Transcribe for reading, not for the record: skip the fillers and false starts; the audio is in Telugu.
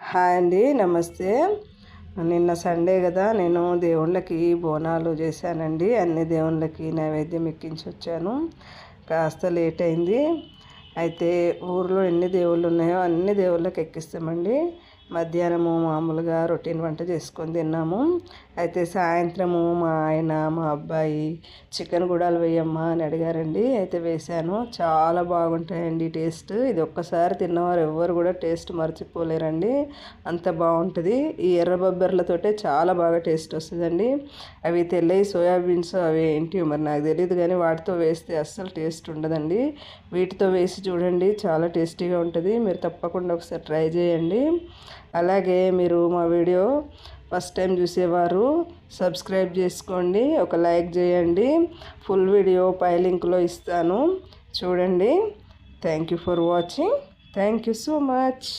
హాయ్ అండి, నమస్తే. నిన్న సండే కదా, నేను దేవుళ్ళకి బోనాలు చేశానండి. అన్ని దేవుళ్ళకి నైవేద్యం ఎక్కించి వచ్చాను. కాస్త లేట్ అయింది. అయితే ఊర్లో ఎన్ని దేవుళ్ళు ఉన్నాయో అన్ని దేవుళ్ళకి ఎక్కిస్తామండి. మధ్యాహ్నము మామూలుగా రొటీన్ వంట చేసుకొని తిన్నాము. అయితే సాయంత్రము మా ఆయన మా అబ్బాయి చికెన్ గుడాలు వేయమ్మా అని అడిగారండి. అయితే వేశాను. చాలా బాగుంటాయండి టేస్ట్. ఇది ఒక్కసారి తిన్నవారు ఎవ్వరు కూడా టేస్ట్ మర్చిపోలేరండి, అంత బాగుంటుంది. ఈ ఎర్ర బొబ్బర్లతోటే చాలా బాగా టేస్ట్ వస్తుందండి. అవి తెల్లవి సోయాబీన్స్ అవి ఏంటి మరి నాకు తెలియదు, కానీ వాటితో వేస్తే అస్సలు టేస్ట్ ఉండదండి. వీటితో వేసి చూడండి, చాలా టేస్టీగా ఉంటుంది. మీరు తప్పకుండా ఒకసారి ట్రై చేయండి. అలాగే మీరు మా వీడియో ఫస్ట్ టైం చూసేవారు సబ్స్క్రైబ్ చేసుకోండి, ఒక లైక్ చేయండి. ఫుల్ వీడియో పై లింక్లో ఇస్తాను, చూడండి. Thank you for watching. Thank you so much.